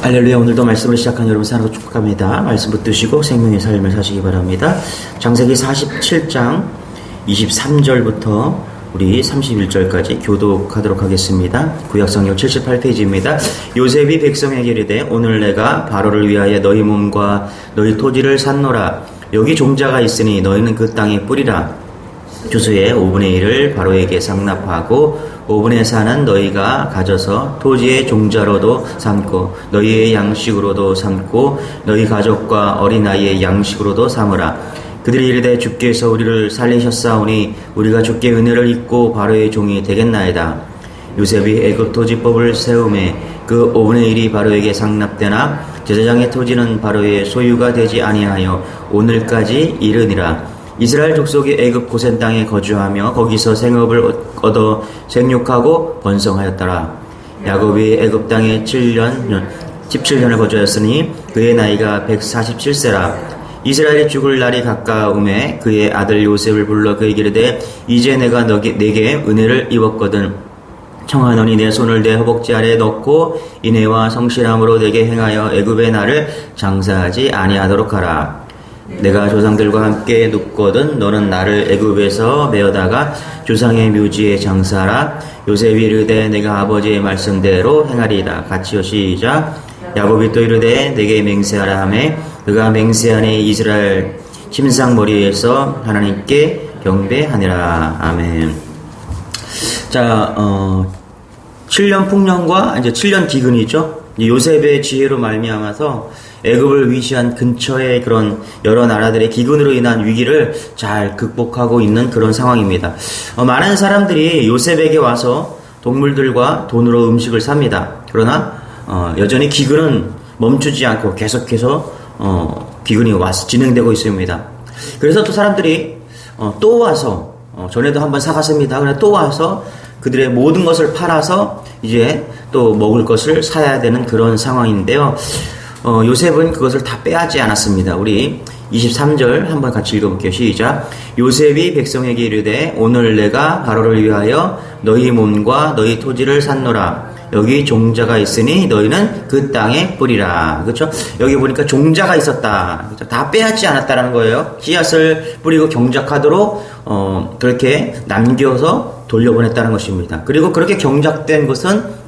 할렐루야. 오늘도 말씀을 시작한 여러분 사랑으로 축복합니다. 말씀 붙드시고 생명의 삶을 사시기 바랍니다. 창세기 47장 23절부터 우리 31절까지 교독하도록 하겠습니다. 구약성경 78페이지입니다. 요셉이 백성에게 이르되 오늘 내가 바로를 위하여 너희 몸과 너희 토지를 샀노라. 여기 종자가 있으니 너희는 그 땅에 뿌리라. 주수의 5분의 1을 바로에게 상납하고 5분의 4는 너희가 가져서 토지의 종자로도 삼고 너희의 양식으로도 삼고 너희 가족과 어린아이의 양식으로도 삼으라. 그들이 이르되 주께서 우리를 살리셨사오니 우리가 주께 은혜를 입고 바로의 종이 되겠나이다. 요셉이 애굽 토지법을 세우매 그 5분의 1이 바로에게 상납되나 제사장의 토지는 바로의 소유가 되지 아니하여 오늘까지 이르니라. 이스라엘 족속이 애굽 고센 땅에 거주하며 거기서 생업을 얻어 생육하고 번성하였더라. 야곱이 애굽 땅에 17년을 거주하였으니 그의 나이가 147세라. 이스라엘이 죽을 날이 가까움에 그의 아들 요셉을 불러 그에게 이르되 이제 내가 내게 은혜를 입었거든. 청하노니 내 손을 내 허벅지 아래에 넣고 인애와 성실함으로 내게 행하여 애굽의 나를 장사하지 아니하도록 하라. 내가 조상들과 함께 눕거든 너는 나를 애굽에서 메어다가 조상의 묘지에 장사하라. 요셉이 이르되 내가 아버지의 말씀대로 행하리이다. 같이요 시작. 야곱이 또 이르되 내게 맹세하라 하매 그가 맹세하니 이스라엘 침상머리에서 하나님께 경배하니라. 아멘. 자, 7년 풍년과 이제 7년 기근이죠. 요셉의 지혜로 말미암아서 애굽을 위시한 근처의 그런 여러 나라들의 기근으로 인한 위기를 잘 극복하고 있는 그런 상황입니다. 많은 사람들이 요셉에게 와서 동물들과 돈으로 음식을 삽니다. 그러나 여전히 기근은 멈추지 않고 계속해서 기근이 와서 진행되고 있습니다. 그래서 또 사람들이 또 와서 전에도 한번 사갔습니다. 그러나 또 와서 그들의 모든 것을 팔아서 이제 또 먹을 것을 사야 되는 그런 상황인데요. 요셉은 그것을 다 빼앗지 않았습니다. 우리 23절 한번 같이 읽어볼게요. 시작. 요셉이 백성에게 이르되 오늘 내가 바로를 위하여 너희 몸과 너희 토지를 샀노라. 여기 종자가 있으니 너희는 그 땅에 뿌리라. 그렇죠? 여기 보니까 종자가 있었다. 그렇죠? 다 빼앗지 않았다라는 거예요. 씨앗을 뿌리고 경작하도록 그렇게 남겨서 돌려보냈다는 것입니다. 그리고 그렇게 경작된 것은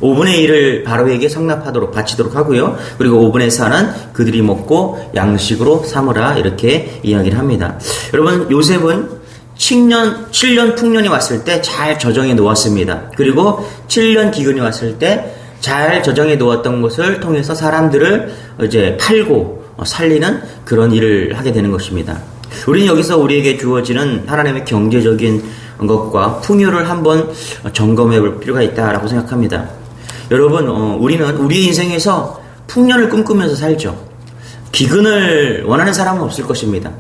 5분의 1을 바로에게 상납하도록 바치도록 하고요. 그리고 5분의 4는 그들이 먹고 양식으로 삼으라. 이렇게 이야기를 합니다. 여러분, 요셉은 7년 풍년이 왔을 때 잘 저정해 놓았습니다. 그리고 7년 기근이 왔을 때 잘 저정해 놓았던 것을 통해서 사람들을 이제 팔고 살리는 그런 일을 하게 되는 것입니다. 우리는 여기서 우리에게 주어지는 하나님의 경제적인 것과 풍요를 한번 점검해 볼 필요가 있다라고 생각합니다. 여러분, 우리는 우리의 인생에서 풍년을 꿈꾸면서 살죠. 기근을 원하는 사람은 없을 것입니다.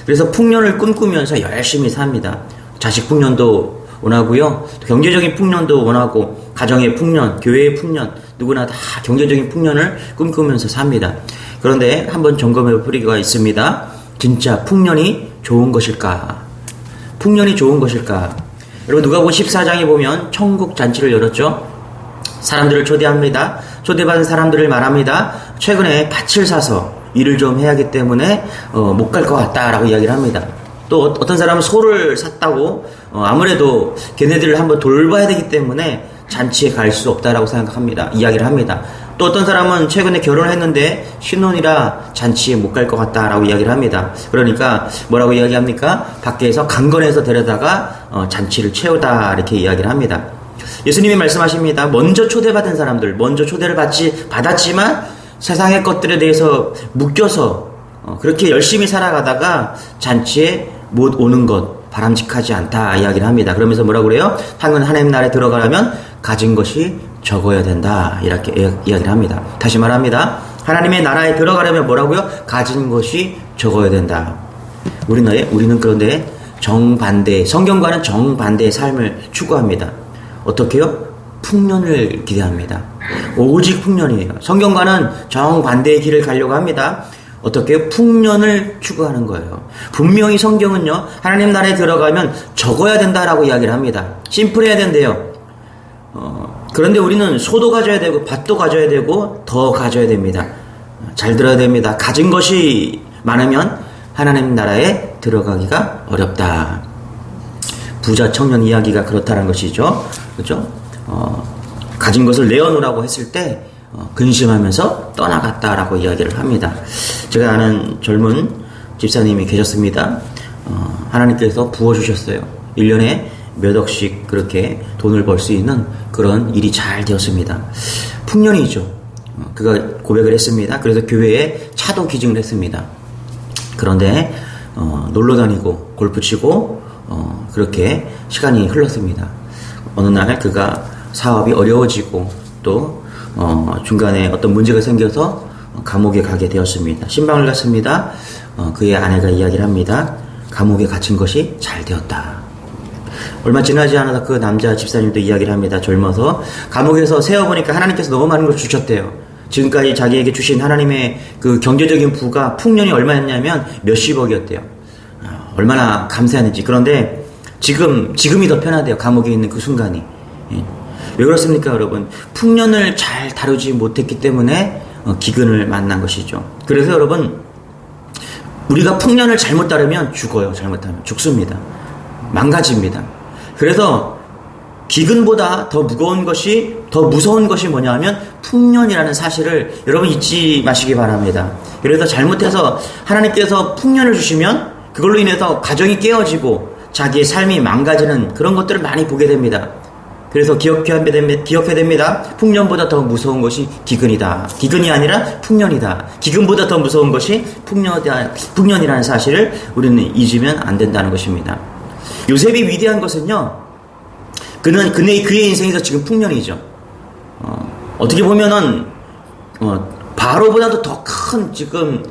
그래서 풍년을 꿈꾸면서 열심히 삽니다. 자식 풍년도 원하고요. 경제적인 풍년도 원하고, 가정의 풍년, 교회의 풍년, 누구나 다 경제적인 풍년을 꿈꾸면서 삽니다. 그런데 한번 점검해 볼 필요가 있습니다. 진짜 풍년이 좋은 것일까? 풍년이 좋은 것일까? 여러분, 누가복음 14장에 보면 천국 잔치를 열었죠. 사람들을 초대합니다. 초대받은 사람들을 말합니다. 최근에 밭을 사서 일을 좀 해야 하기 때문에 못 갈 것 같다라고 이야기를 합니다. 또 어떤 사람은 소를 샀다고 아무래도 걔네들을 한번 돌봐야 되기 때문에 잔치에 갈 수 없다라고 생각합니다. 이야기를 합니다. 또 어떤 사람은 최근에 결혼을 했는데 신혼이라 잔치에 못 갈 것 같다라고 이야기를 합니다. 그러니까 뭐라고 이야기합니까? 밖에서 강건해서 데려다가 잔치를 채우다 이렇게 이야기를 합니다. 예수님이 말씀하십니다. 먼저 초대받은 사람들, 먼저 초대를 받았지만 세상의 것들에 대해서 묶여서 그렇게 열심히 살아가다가 잔치에 못 오는 것 바람직하지 않다 이야기를 합니다. 그러면서 뭐라고 그래요? 하나님 나라에 들어가려면 가진 것이 적어야 된다 이렇게 이야기를 합니다. 다시 말합니다. 하나님의 나라에 들어가려면 뭐라고요? 가진 것이 적어야 된다. 우리는 그런데 정반대, 성경과는 정반대의 삶을 추구합니다. 어떻게요? 풍년을 기대합니다. 오직 풍년이에요. 성경과는 정반대의 길을 가려고 합니다. 어떻게 풍년을 추구하는 거예요. 분명히 성경은요, 하나님 나라에 들어가면 적어야 된다라고 이야기를 합니다. 심플해야 된대요. 그런데 우리는 소도 가져야 되고 밭도 가져야 되고 더 가져야 됩니다. 잘 들어야 됩니다. 가진 것이 많으면 하나님 나라에 들어가기가 어렵다. 부자 청년 이야기가 그렇다는 것이죠. 그렇죠? 가진 것을 내어놓으라고 했을 때 근심하면서 떠나갔다라고 이야기를 합니다. 제가 아는 젊은 집사님이 계셨습니다. 하나님께서 부어주셨어요. 1년에 몇 억씩 그렇게 돈을 벌 수 있는 그런 일이 잘 되었습니다. 풍년이죠. 그가 고백을 했습니다. 그래서 교회에 차도 기증을 했습니다. 그런데 놀러 다니고 골프 치고 그렇게 시간이 흘렀습니다. 어느 날 그가 사업이 어려워지고 또 중간에 어떤 문제가 생겨서 감옥에 가게 되었습니다. 신방을 갔습니다. 그의 아내가 이야기를 합니다. 감옥에 갇힌 것이 잘 되었다. 얼마 지나지 않아서 그 남자 집사님도 이야기를 합니다. 젊어서 감옥에서 세어보니까 하나님께서 너무 많은 걸 주셨대요. 지금까지 자기에게 주신 하나님의 그 경제적인 부가 풍년이 얼마였냐면 몇십억이었대요. 얼마나 감사했는지. 그런데 지금이 더 편하대요. 감옥에 있는 그 순간이. 왜 그렇습니까, 여러분? 풍년을 잘 다루지 못했기 때문에 기근을 만난 것이죠. 그래서 여러분, 우리가 풍년을 잘못 따르면 죽어요. 잘못하면 죽습니다. 망가집니다. 그래서 기근보다 더 무거운 것이, 더 무서운 것이 뭐냐 하면 풍년이라는 사실을 여러분 잊지 마시기 바랍니다. 그래서 잘못해서 하나님께서 풍년을 주시면 그걸로 인해서 가정이 깨어지고 자기의 삶이 망가지는 그런 것들을 많이 보게 됩니다. 그래서 기억해야 됩니다. 풍년보다 더 무서운 것이 기근이다. 기근이 아니라 풍년이다. 기근보다 더 무서운 것이 풍년이라는 사실을 우리는 잊으면 안 된다는 것입니다. 요셉이 위대한 것은요, 그의 인생에서 지금 풍년이죠. 어떻게 보면은 바로보다도 더 큰 지금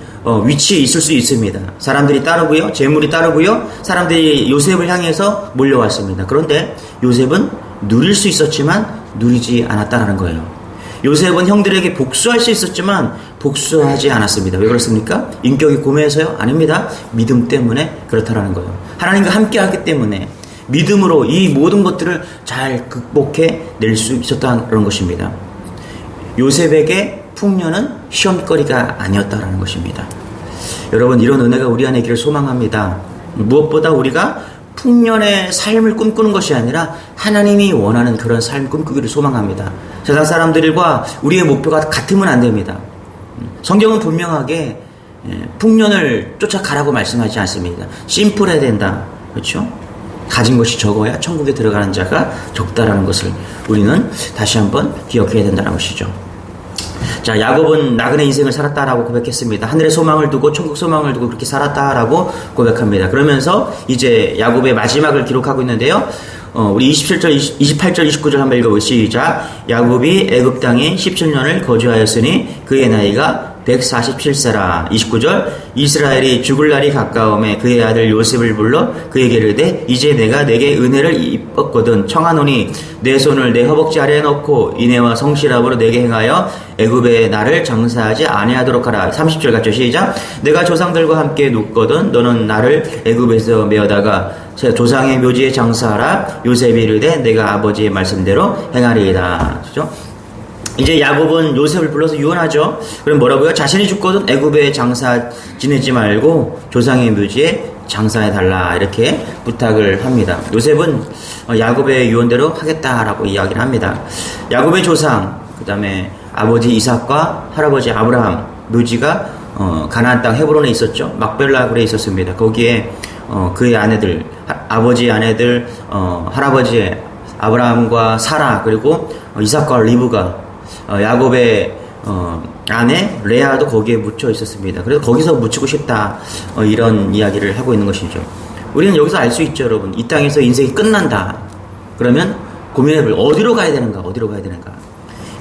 위치에 있을 수 있습니다. 사람들이 따르고요, 재물이 따르고요, 사람들이 요셉을 향해서 몰려왔습니다. 그런데 요셉은 누릴 수 있었지만 누리지 않았다는 거예요. 요셉은 형들에게 복수할 수 있었지만 복수하지 않았습니다. 왜 그렇습니까? 인격이 고매해서요? 아닙니다. 믿음 때문에 그렇다라는 거예요. 하나님과 함께 하기 때문에 믿음으로 이 모든 것들을 잘 극복해 낼 수 있었다는 것입니다. 요셉에게 풍년은 시험거리가 아니었다라는 것입니다. 여러분, 이런 은혜가 우리 안에 있기를 소망합니다. 무엇보다 우리가 풍년의 삶을 꿈꾸는 것이 아니라 하나님이 원하는 그런 삶을 꿈꾸기를 소망합니다. 세상 사람들과 우리의 목표가 같으면 안 됩니다. 성경은 분명하게 풍년을 쫓아가라고 말씀하지 않습니다. 심플해야 된다. 그렇죠? 가진 것이 적어야 천국에 들어가는 자가 적다라는 것을 우리는 다시 한번 기억해야 된다는 것이죠. 자, 야곱은 나그네 인생을 살았다라고 고백했습니다. 하늘의 소망을 두고 천국 소망을 두고 그렇게 살았다라고 고백합니다. 그러면서 이제 야곱의 마지막을 기록하고 있는데요. 우리 28절, 29절 한번 읽어보시죠. 시작. 야곱이 애굽 땅에 17년을 거주하였으니 그의 나이가 147세라. 29절. 이스라엘이 죽을 날이 가까움에 그의 아들 요셉을 불러 그에게 이르되 이제 내가 내게 은혜를 입었거든 청하노니 내 손을 내 허벅지 아래에 넣고 인애와 성실함으로 내게 행하여 애굽에 나를 장사하지 아니하도록 하라. 30절 같죠. 시작. 내가 조상들과 함께 눕거든 너는 나를 애굽에서 메어다가 조상의 묘지에 장사하라. 요셉이 이르되 내가 아버지의 말씀대로 행하리이다. 그렇죠? 이제 야곱은 요셉을 불러서 유언하죠. 그럼 뭐라고요? 자신이 죽거든 애굽에 장사 지내지 말고 조상의 묘지에 장사해달라 이렇게 부탁을 합니다. 요셉은 야곱의 유언대로 하겠다라고 이야기를 합니다. 야곱의 조상, 그 다음에 아버지 이삭과 할아버지 아브라함 묘지가 가나안 땅 헤브론에 있었죠. 막벨라 굴에 있었습니다. 거기에 그의 아내들, 아버지의 아내들, 할아버지의 아브라함과 사라, 그리고 이삭과 리브가, 야곱의 아내 레아도 거기에 묻혀 있었습니다. 그래서 거기서 묻히고 싶다, 이런 이야기를 하고 있는 것이죠. 우리는 여기서 알 수 있죠, 여러분. 이 땅에서 인생이 끝난다. 그러면 고민해볼 어디로 가야 되는가, 어디로 가야 되는가.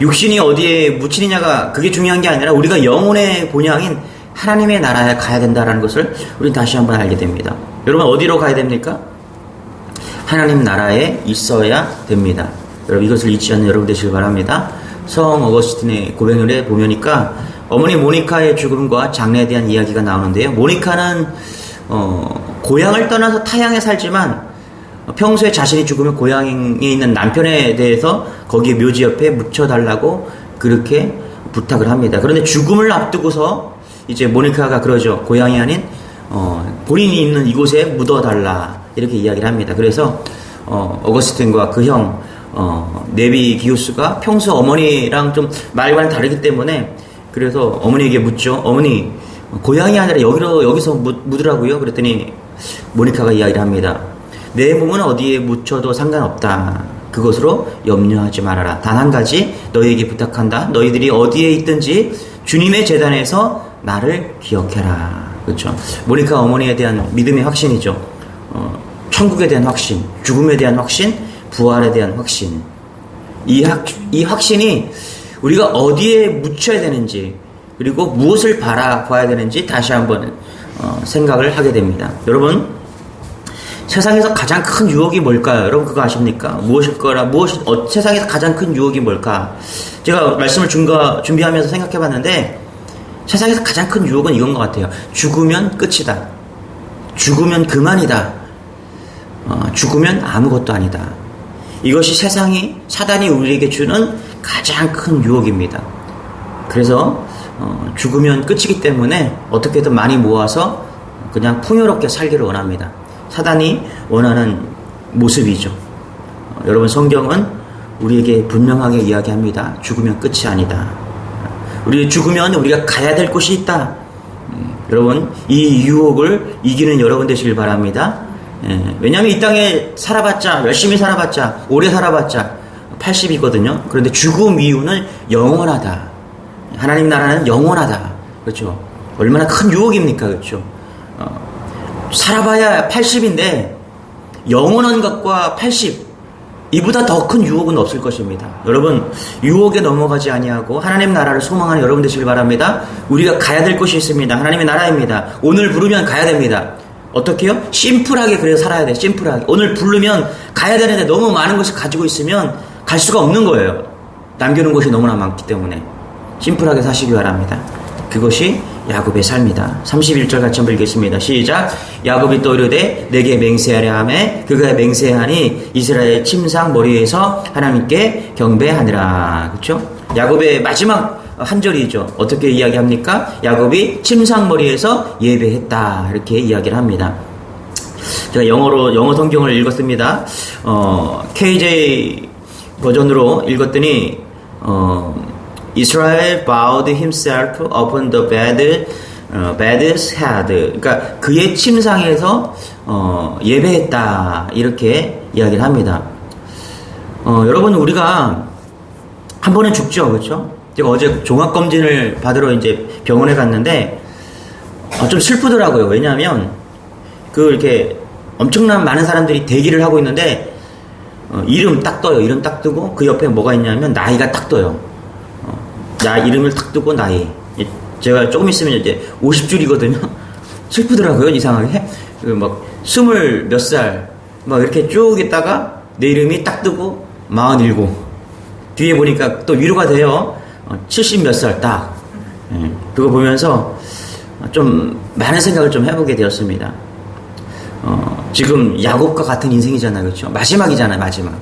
육신이 어디에 묻히느냐가 그게 중요한 게 아니라 우리가 영혼의 본향인 하나님의 나라에 가야 된다는 것을 우리는 다시 한번 알게 됩니다. 여러분, 어디로 가야 됩니까? 하나님 나라에 있어야 됩니다. 여러분, 이것을 잊지 않는 여러분 되시길 바랍니다. 성 어거스틴의 고백을 보면니까 어머니 모니카의 죽음과 장래에 대한 이야기가 나오는데요. 모니카는 고향을 떠나서 타향에 살지만 평소에 자신이 죽으면 고향에 있는 남편에 대해서 거기에 묘지 옆에 묻혀달라고 그렇게 부탁을 합니다. 그런데 죽음을 앞두고서 이제 모니카가 그러죠. 고향이 아닌 본인이 있는 이곳에 묻어달라 이렇게 이야기를 합니다. 그래서 어거스틴과 그 형 네비 기우스가 평소 어머니랑 좀 말과는 다르기 때문에 그래서 어머니에게 묻죠. 어머니 고향이 아니라 여기서 묻으라고요. 그랬더니 모니카가 이야기를 합니다. 내 몸은 어디에 묻혀도 상관없다. 그것으로 염려하지 말아라. 단 한 가지 너희에게 부탁한다. 너희들이 어디에 있든지 주님의 제단에서 나를 기억해라. 그렇죠. 모니카 어머니에 대한 믿음의 확신이죠. 천국에 대한 확신, 죽음에 대한 확신, 부활에 대한 확신. 이 확신이 우리가 어디에 묻혀야 되는지 그리고 무엇을 바라봐야 되는지 다시 한번 생각을 하게 됩니다. 여러분, 세상에서 가장 큰 유혹이 뭘까요? 여러분 그거 아십니까? 세상에서 가장 큰 유혹이 뭘까? 제가 말씀을 준비하면서 생각해 봤는데 세상에서 가장 큰 유혹은 이건 것 같아요. 죽으면 끝이다. 죽으면 그만이다. 죽으면 아무것도 아니다. 이것이 사단이 우리에게 주는 가장 큰 유혹입니다. 그래서 죽으면 끝이기 때문에 어떻게든 많이 모아서 그냥 풍요롭게 살기를 원합니다. 사단이 원하는 모습이죠. 여러분 성경은 우리에게 분명하게 이야기합니다. 죽으면 끝이 아니다. 우리 죽으면 우리가 가야 될 곳이 있다. 여러분 이 유혹을 이기는 여러분 되시길 바랍니다. 왜냐하면 이 땅에 살아봤자 열심히 살아봤자 오래 살아봤자 80이거든요. 그런데 죽음 이후는 영원하다. 하나님 나라는 영원하다. 그렇죠. 얼마나 큰 유혹입니까? 그렇죠. 살아봐야 80인데 영원한 것과 80 이보다 더 큰 유혹은 없을 것입니다. 여러분 유혹에 넘어가지 아니하고 하나님 나라를 소망하는 여러분 되시길 바랍니다. 우리가 가야 될 곳이 있습니다. 하나님의 나라입니다. 오늘 부르면 가야 됩니다. 어떻게요? 심플하게 그래서 살아야 돼. 심플하게. 오늘 부르면 가야 되는데 너무 많은 것을 가지고 있으면 갈 수가 없는 거예요. 남겨놓은 것이 너무나 많기 때문에 심플하게 사시기 바랍니다. 그것이 야곱의 삶이다. 31절 같이 한번 읽겠습니다. 시작. 야곱이 또 이르되 내게 맹세하려 하매 그가 맹세하니 이스라엘 침상 머리에서 하나님께 경배하니라. 그렇죠? 야곱의 마지막 한 절이죠. 어떻게 이야기합니까? 야곱이 침상 머리에서 예배했다. 이렇게 이야기를 합니다. 제가 영어 성경을 읽었습니다. KJ 버전으로 읽었더니 Israel bowed himself upon the bed's head. 그러니까 그의 침상에서 예배했다. 이렇게 이야기를 합니다. 여러분 우리가 한 번은 죽죠, 그렇죠? 제가 어제 종합검진을 받으러 이제 병원에 갔는데 좀 슬프더라고요. 왜냐하면 이렇게 엄청난 많은 사람들이 대기를 하고 있는데 이름 딱 떠요. 이름 딱 뜨고 그 옆에 뭐가 있냐면 나이가 딱 떠요. 나 이름을 탁 뜨고 나이. 제가 조금 있으면 이제 50줄이거든요. 슬프더라고요, 이상하게. 막 20 몇 살 막 이렇게 쭉 있다가 내 이름이 딱 뜨고 47. 뒤에 보니까 또 위로가 돼요. 70 몇 살 딱. 그거 보면서 좀 많은 생각을 좀 해보게 되었습니다. 지금 야곱과 같은 인생이잖아요, 그렇죠? 마지막이잖아요, 마지막.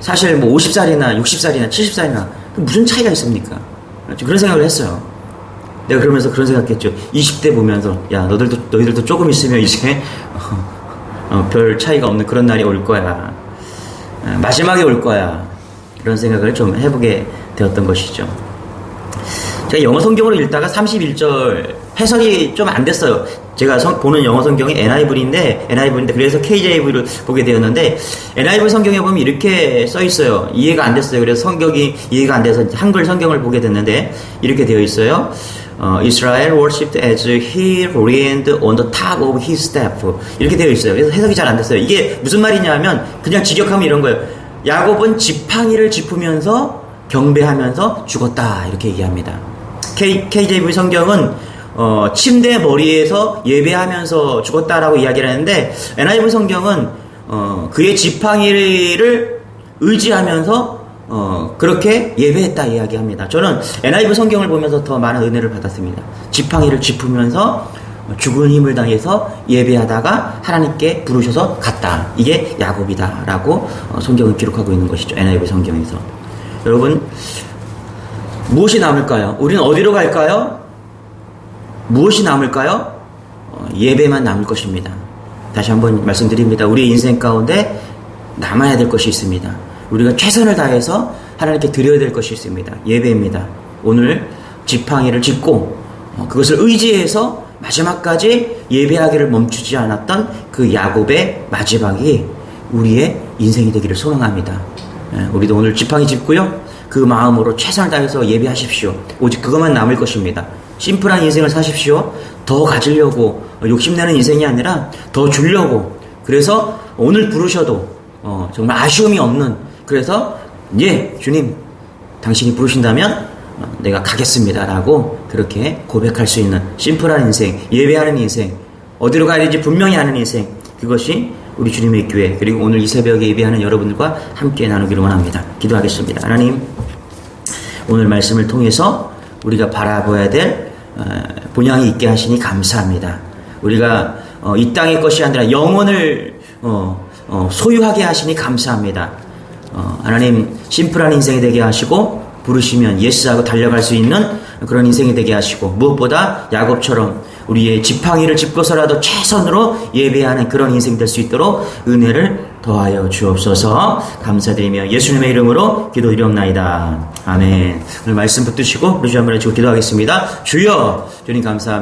사실 50살이나 60살이나 70살이나 무슨 차이가 있습니까? 그런 생각을 했어요. 내가 그러면서 그런 생각했죠. 20대 보면서 야 너희들도 조금 있으면 이제 별 차이가 없는 그런 날이 올 거야. 마지막에 올 거야. 그런 생각을 좀 해보게 되었던 것이죠. 제가 영어 성경으로 읽다가 31절 해석이 좀 안 됐어요. 제가 보는 영어 성경이 NIV인데 그래서 KJV를 보게 되었는데 NIV 성경에 보면 이렇게 써 있어요. 이해가 안 됐어요. 그래서 성경이 이해가 안 돼서 한글 성경을 보게 됐는데 이렇게 되어 있어요. Israel worshipped as he leaned on the top of his staff. 이렇게 되어 있어요. 그래서 해석이 잘 안 됐어요. 이게 무슨 말이냐면 그냥 직역하면 이런 거예요. 야곱은 지팡이를 짚으면서 경배하면서 죽었다. 이렇게 얘기합니다. KJV 성경은 침대 머리에서 예배하면서 죽었다라고 이야기를 하는데 NIV 성경은 그의 지팡이를 의지하면서 그렇게 예배했다 이야기합니다. 저는 NIV 성경을 보면서 더 많은 은혜를 받았습니다. 지팡이를 짚으면서 죽은 힘을 당해서 예배하다가 하나님께 부르셔서 갔다. 이게 야곱이다라고 성경은 기록하고 있는 것이죠. NIV 성경에서. 여러분, 무엇이 남을까요? 우리는 어디로 갈까요? 무엇이 남을까요? 예배만 남을 것입니다. 다시 한번 말씀드립니다. 우리의 인생 가운데 남아야 될 것이 있습니다. 우리가 최선을 다해서 하나님께 드려야 될 것이 있습니다. 예배입니다. 오늘 지팡이를 짚고 그것을 의지해서 마지막까지 예배하기를 멈추지 않았던 그 야곱의 마지막이 우리의 인생이 되기를 소망합니다. 우리도 오늘 지팡이 짚고요. 그 마음으로 최선을 다해서 예배하십시오. 오직 그것만 남을 것입니다. 심플한 인생을 사십시오. 더 가지려고 욕심내는 인생이 아니라 더 주려고. 그래서 오늘 부르셔도 정말 아쉬움이 없는, 그래서 예 주님 당신이 부르신다면 내가 가겠습니다 라고 그렇게 고백할 수 있는 심플한 인생, 예배하는 인생, 어디로 가야 되는지 분명히 아는 인생, 그것이 우리 주님의 교회, 그리고 오늘 이 새벽에 예배하는 여러분들과 함께 나누기를 원합니다. 기도하겠습니다. 하나님, 오늘 말씀을 통해서 우리가 바라봐야 될 본향이 있게 하시니 감사합니다. 우리가 이 땅의 것이 아니라 영혼을 소유하게 하시니 감사합니다. 하나님, 심플한 인생이 되게 하시고 부르시면 예스하고 달려갈 수 있는 그런 인생이 되게 하시고, 무엇보다 야곱처럼 우리의 지팡이를 짚고서라도 최선으로 예배하는 그런 인생 될 수 있도록 은혜를 더하여 주옵소서. 감사드리며 예수님의 이름으로 기도드리옵나이다. 아멘. 오늘 말씀 붙드시고 우리 주 한번 해주고 기도하겠습니다. 주여, 주님 감사합니다.